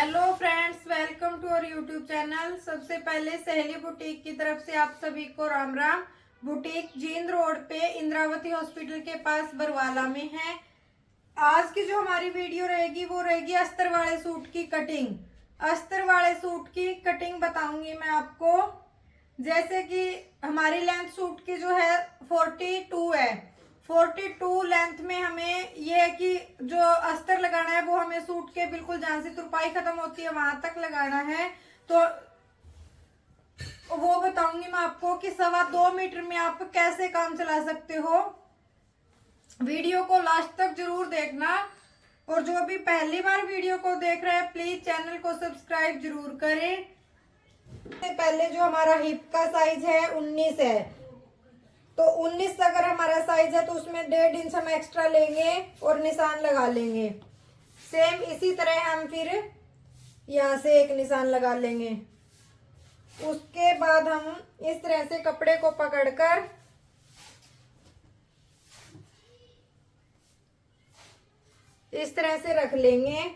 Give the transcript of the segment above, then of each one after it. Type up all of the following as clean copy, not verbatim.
Hello friends, welcome to our YouTube channel. सबसे पहले सहेली बुटीक की तरफ से आप सभी को राम राम। बुटीक जींद रोड पे इंद्रावती हॉस्पिटल के पास बरवाला में है। आज की जो हमारी वीडियो रहेगी वो रहेगी अस्तर वाले सूट की कटिंग। अस्तर वाले सूट की कटिंग बताऊंगी मैं आपको। जैसे कि हमारी लेंथ सूट की जो है 42 है। 42 लेंथ में हमें ये है कि जो अस्तर लगाना है वो हमें सूट के बिल्कुल जहां से तुरपाई खत्म होती है वहां तक लगाना है। तो वो बताऊंगी मैं आपको कि 2.25 मीटर में आप कैसे काम चला सकते हो। वीडियो को लास्ट तक जरूर देखना। और जो भी पहली बार वीडियो को देख रहे हैं प्लीज चैनल को सब्सक्राइब जरूर करें। सबसे पहले जो हमारा हिप का साइज है 19 है, तो 19 अगर हमारा साइज है तो उसमें 1.5 इंच हम एक्स्ट्रा लेंगे और निशान लगा लेंगे। सेम इसी तरह हम फिर यहाँ से एक निशान लगा लेंगे। उसके बाद हम इस तरह से कपड़े को पकड़कर इस तरह से रख लेंगे।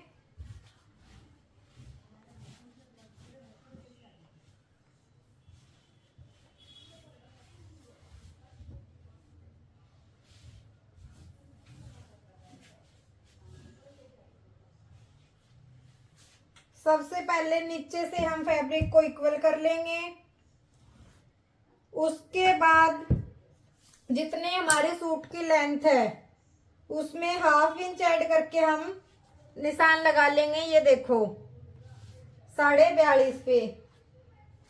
सबसे पहले नीचे से हम फैब्रिक को इक्वल कर लेंगे। उसके बाद जितने हमारे सूट की लेंथ है उसमें 1/2 इंच ऐड करके हम निशान लगा लेंगे। ये देखो 42.5 पे।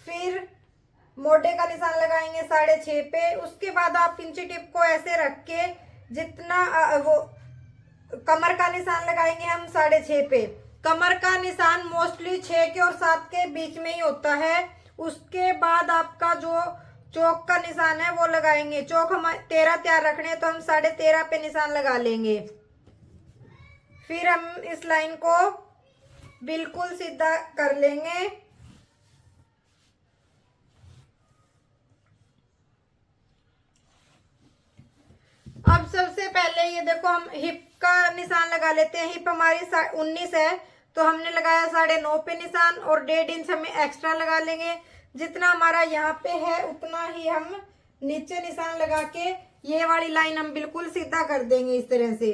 फिर मोटे का निशान लगाएंगे 6.5 पे। उसके बाद आप पिंची टिप को ऐसे रख के जितना वो कमर का निशान लगाएंगे हम 6.5 पे। कमर का निशान मोस्टली 6 के और 7 के बीच में ही होता है। उसके बाद आपका जो चौक का निशान है वो लगाएंगे। चौक हम 13 तैयार रखने तो हम 13.5 पे निशान लगा लेंगे। फिर हम इस लाइन को बिल्कुल सीधा कर लेंगे। अब सबसे पहले ये देखो हम हिप का निशान लगा लेते हैं। हिप हमारी 19 है तो हमने लगाया 9.5 पे निशान और 1.5 इंच हमें एक्स्ट्रा लगा लेंगे। जितना हमारा यहाँ पे है उतना ही हम नीचे निशान लगा के ये वाली लाइन हम बिल्कुल सीधा कर देंगे इस तरह से।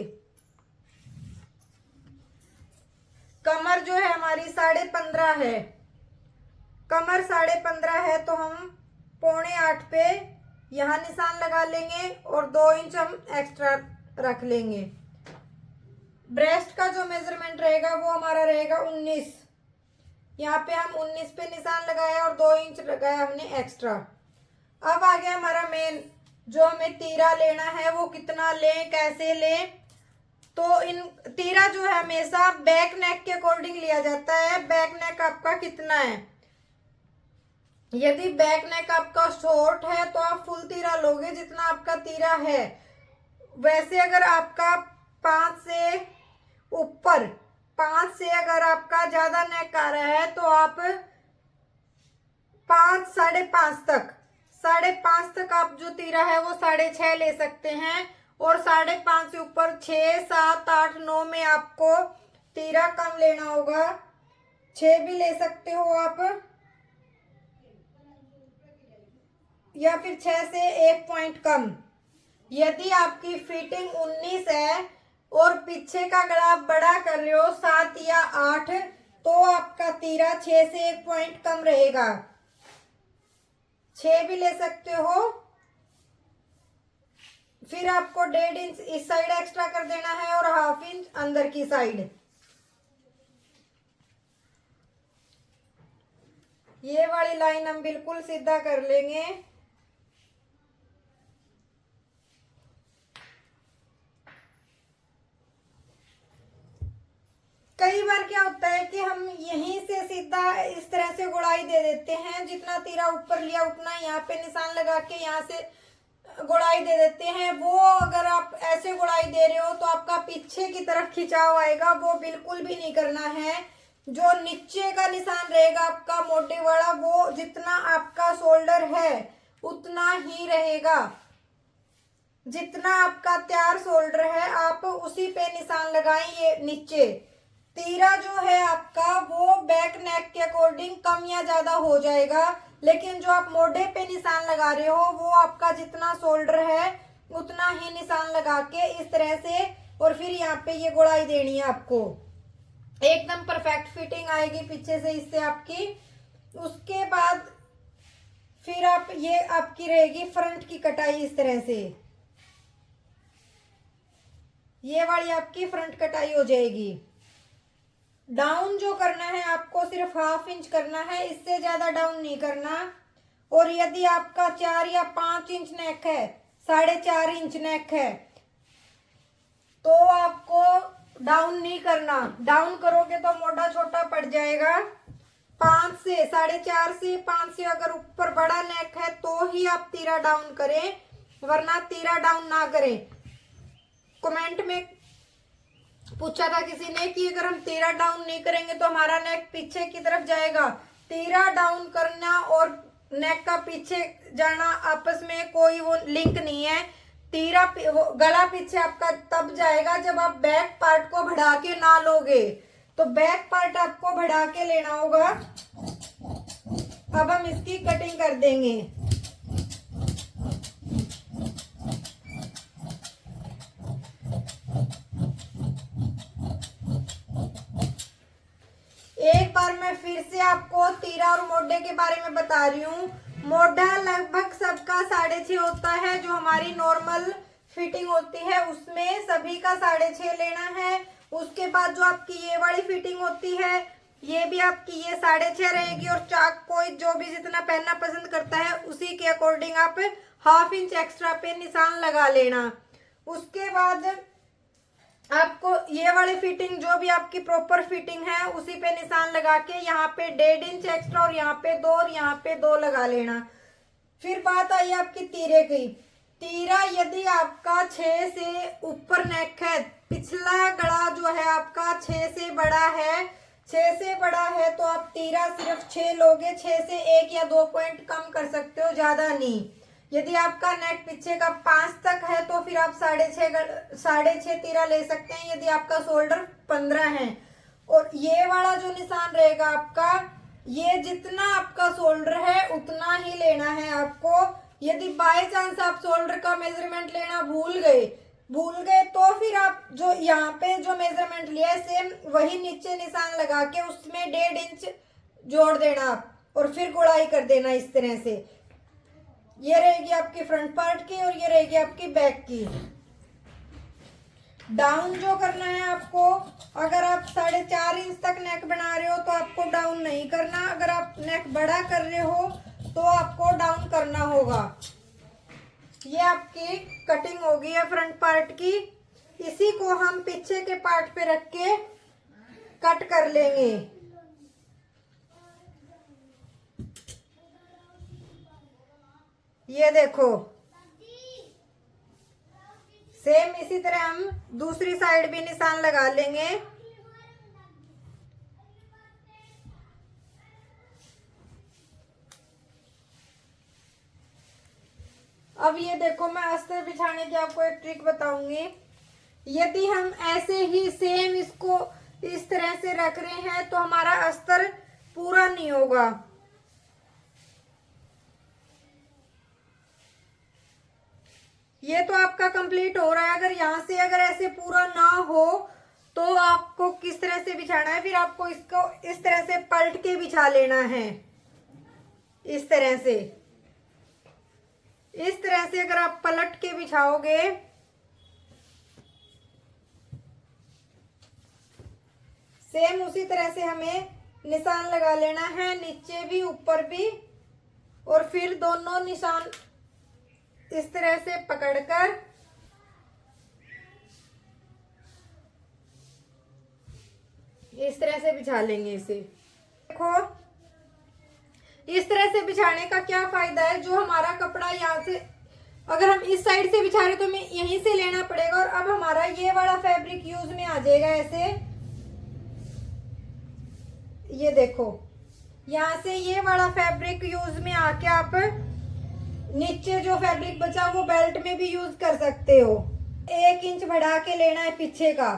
कमर जो है हमारी 15.5 है। कमर 15.5 है तो हम 7.25 पे यहाँ निशान लगा लेंगे और 2 इंच हम एक्स्ट्रा रख लेंगे। ब्रेस्ट का जो मेजरमेंट रहेगा वो हमारा रहेगा 19। यहाँ पे हम 19 पे निशान लगाया और 2 इंच लगाया हमने एक्स्ट्रा। अब आ गया हमारा मेन, जो हमें तीरा लेना है वो कितना लें कैसे लें। तो इन तीरा जो है हमेशा बैक नेक के अकॉर्डिंग लिया जाता है। बैक नेक आपका कितना है, यदि बैक नेक आपका शॉर्ट है तो आप फुल तीरा लोगे जितना आपका तीरा है। वैसे अगर आपका 5 से ऊपर 5 से अगर आपका ज्यादा नेक आ रहा है तो आप 5 5.5 तक 5.5 तक आप जो तीरा है वो 6.5 ले सकते हैं। और 5.5 से ऊपर 6 7 8 9 में आपको तीरा कम लेना होगा। 6 भी ले सकते हो आप, या फिर 6 से 1 पॉइंट कम। यदि आपकी फिटिंग 19 है और पीछे का गला आप बड़ा कर रहे हो 7 या 8 तो आपका तीरा 6 से 1 पॉइंट कम रहेगा। 6 भी ले सकते हो। फिर आपको 1.5 इंच इस साइड एक्स्ट्रा कर देना है और 1/2 इंच अंदर की साइड। ये वाली लाइन हम बिल्कुल सीधा कर लेंगे। कई बार क्या होता है कि हम यहीं से सीधा इस तरह से गुड़ाई दे देते हैं। जितना तीरा ऊपर लिया उतना यहाँ पे निशान लगा के यहाँ से गुड़ाई दे देते हैं। वो अगर आप ऐसे गुड़ाई दे रहे हो तो आपका पीछे की तरफ खिंचाव आएगा, वो बिल्कुल भी नहीं करना है। जो नीचे का निशान रहेगा आपका मोटे वाला वो जितना आपका शोल्डर है उतना ही रहेगा। जितना आपका तैयार शोल्डर है आप उसी पे निशान लगाएं। ये नीचे तीरा जो है आपका वो बैक नेक के अकॉर्डिंग कम या ज्यादा हो जाएगा, लेकिन जो आप मोढे पे निशान लगा रहे हो वो आपका जितना शोल्डर है उतना ही निशान लगा के इस तरह से, और फिर यहाँ पे ये गोलाई देनी है आपको, एकदम परफेक्ट फिटिंग आएगी पीछे से इससे आपकी। उसके बाद फिर आप ये आपकी रहेगी फ्रंट की कटाई इस तरह से, ये वाली आपकी फ्रंट कटाई हो जाएगी। डाउन जो करना है आपको सिर्फ 1/2 इंच करना है, इससे ज्यादा डाउन नहीं करना। और यदि आपका 4 या 5 इंच नेक है, 4.5 इंच नेक है, तो आपको डाउन नहीं करना। डाउन करोगे तो मोटा छोटा पड़ जाएगा। 5 से 4.5 से 5 से अगर ऊपर बड़ा नेक है तो ही आप तीरा डाउन करें, वरना तीरा डाउन ना करें। कमेंट में पूछा था किसी ने कि अगर हम तीरा डाउन नहीं करेंगे तो हमारा नेक पीछे की तरफ जाएगा। तीरा डाउन करना और नेक का पीछे जाना आपस में कोई वो लिंक नहीं है। तीरा गला पीछे आपका तब जाएगा जब आप बैक पार्ट को बढ़ा के ना लोगे, तो बैक पार्ट आपको बढ़ा के लेना होगा। अब हम इसकी कटिंग कर देंगे। एक बार मैं फिर से आपको तीरा और मोढे के बारे में बता रही हूँ। मोढा लगभग सबका 6.5 होता है, जो हमारी नॉर्मल फिटिंग होती है उसमें सभी का 6.5 लेना है। उसके बाद जो आपकी ये वाली फिटिंग होती है ये भी आपकी ये 6.5 रहेगी, और चाक कोई जो भी जितना पहनना पसंद करता है उसी के अकॉर्डिंग आप 1/2 इंच एक्स्ट्रा पे निशान लगा लेना। उसके बाद आपको ये वाली फिटिंग जो भी आपकी प्रॉपर फिटिंग है उसी पे निशान लगा के यहाँ पे 1.5 इंच एक्स्ट्रा और यहाँ पे 2 और यहाँ पे 2 लगा लेना। फिर बात आई आपकी तीरे की। तीरा यदि आपका 6 से ऊपर नेक है, पिछला गला जो है आपका 6 से बड़ा है, 6 से बड़ा है तो आप तीरा सिर्फ 6 लोगे। 6 से 1 या 2 पॉइंट कम कर सकते हो, ज्यादा नहीं। यदि आपका नेक पीछे का 5 तक है तो फिर आप 6.5 तीरा ले सकते हैं, यदि आपका शोल्डर 15 है। और ये वाला जो निशान रहेगा आपका, ये जितना आपका शोल्डर है उतना ही लेना है आपको। यदि बाय चांस आप शोल्डर का मेजरमेंट लेना भूल गए तो फिर आप जो यहाँ पे जो मेजरमेंट लिया है सेम वही नीचे निशान लगा के उसमें 1.5 इंच जोड़ देना आप, और फिर गुड़ाई कर देना इस तरह से। ये रहेगी आपकी फ्रंट पार्ट की और ये रहेगी आपकी बैक की। डाउन जो करना है आपको, अगर आप 4.5 इंच तक नेक बना रहे हो तो आपको डाउन नहीं करना। अगर आप नेक बड़ा कर रहे हो तो आपको डाउन करना होगा। ये आपकी कटिंग होगी है फ्रंट पार्ट की। इसी को हम पीछे के पार्ट पे रख के कट कर लेंगे। ये देखो, सेम इसी तरह हम दूसरी साइड भी निशान लगा लेंगे। अब ये देखो, मैं अस्तर बिछाने की आपको एक ट्रिक बताऊंगी। यदि हम ऐसे ही सेम इसको इस तरह से रख रहे हैं तो हमारा अस्तर पूरा नहीं होगा। ये तो आपका कंप्लीट हो रहा है। अगर यहाँ से अगर ऐसे पूरा ना हो तो आपको किस तरह से बिछाना है, फिर आपको इसको इस तरह से पलट के बिछा लेना है। इस तरह से अगर आप पलट के बिछाओगे सेम उसी तरह से हमें निशान लगा लेना है, नीचे भी ऊपर भी। और फिर दोनों निशान इस तरह से पकड़कर इस तरह से बिछा लेंगे इसे। देखो, इस तरह से बिछाने का क्या फायदा है, जो हमारा कपड़ा यहाँ से अगर हम इस साइड से बिछा रहे तो हमें यहीं से लेना पड़ेगा, और अब हमारा ये वाला फैब्रिक यूज में आ जाएगा ऐसे। ये देखो, यहाँ से ये वाला फैब्रिक यूज में आके आप नीचे जो फैब्रिक बचा वो बेल्ट में भी यूज कर सकते हो। 1 इंच बढ़ा के लेना है पीछे का।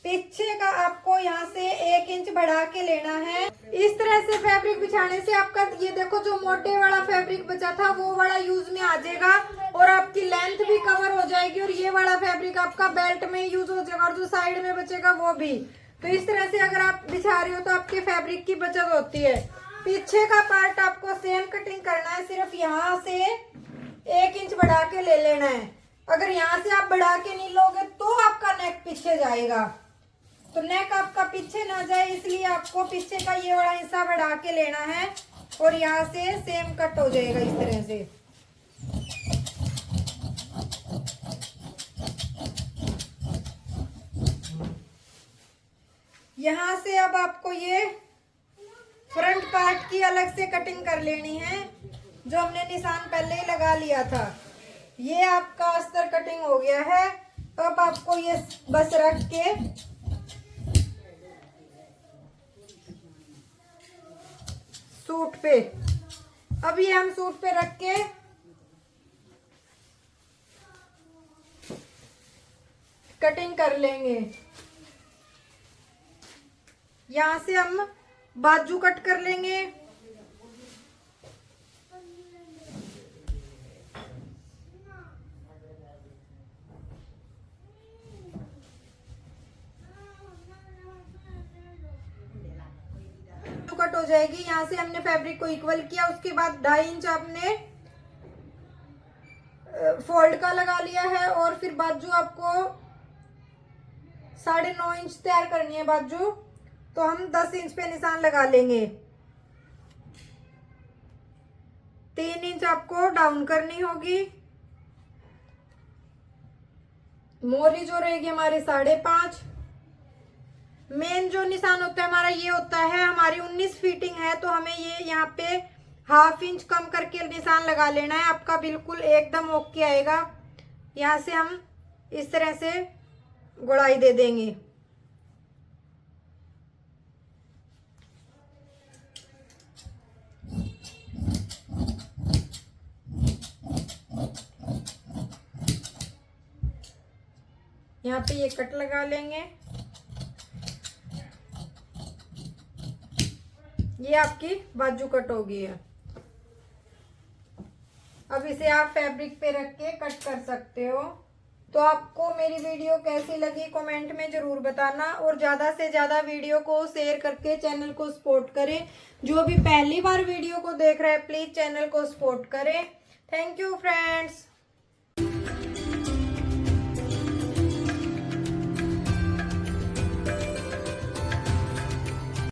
पीछे का आपको यहाँ से 1 इंच बढ़ा के लेना है। इस तरह से फैब्रिक बिछाने से आपका ये देखो जो मोटे वाला फैब्रिक बचा था वो वाला यूज में आ जाएगा और आपकी लेंथ भी कवर हो जाएगी और ये वाला फैब्रिक आपका बेल्ट में यूज हो जाएगा और जो साइड में बचेगा वो भी। तो इस तरह से अगर आप बिछा रहे हो तो आपके फैब्रिक की बचत होती है। पीछे का पार्ट आपको सेम कटिंग करना है, सिर्फ यहाँ से 1 इंच बढ़ा के ले लेना है। अगर यहाँ से आप बढ़ा के नहीं लोगे तो आपका नेक पीछे जाएगा, तो नेक आपका पीछे ना जाए इसलिए आपको पीछे का ये वाला हिस्सा बढ़ा के लेना है और यहाँ से सेम कट हो जाएगा इस तरह से। यहाँ से अब आपको ये फ्रंट पार्ट की अलग से कटिंग कर लेनी है, जो हमने निशान पहले ही लगा लिया था। ये आपका अस्तर कटिंग हो गया है। तो अब आपको ये बस रख के सूट पे, अब ये हम सूट पे रख के कटिंग कर लेंगे। यहां से हम बाजू कट कर लेंगे। कट हो जाएगी। यहाँ से हमने फैब्रिक को इक्वल किया, उसके बाद 2.5 इंच आपने फोल्ड का लगा लिया है और फिर बाजू आपको 9.5 इंच तैयार करनी है बाजू, तो हम 10 इंच पे निशान लगा लेंगे। 3 इंच आपको डाउन करनी होगी। मोरी जो रहेगी हमारे 5.5। मेन जो निशान होता है हमारा ये होता है, हमारी 19 फिटिंग है तो हमें ये यहाँ पे 1/2 इंच कम करके निशान लगा लेना है। आपका बिल्कुल एकदम ओके आएगा। यहाँ से हम इस तरह से गुड़ाई दे देंगे। यहाँ पे ये कट लगा लेंगे। ये आपकी बाजू कट हो गई है। अब इसे आप फैब्रिक पे रख के कट कर सकते हो। तो आपको मेरी वीडियो कैसी लगी कमेंट में जरूर बताना और ज़्यादा से ज़्यादा वीडियो को शेयर करके चैनल को सपोर्ट करें। जो भी पहली बार वीडियो को देख रहे हैं प्लीज़ चैनल को सपोर्ट करें। Thank you friends.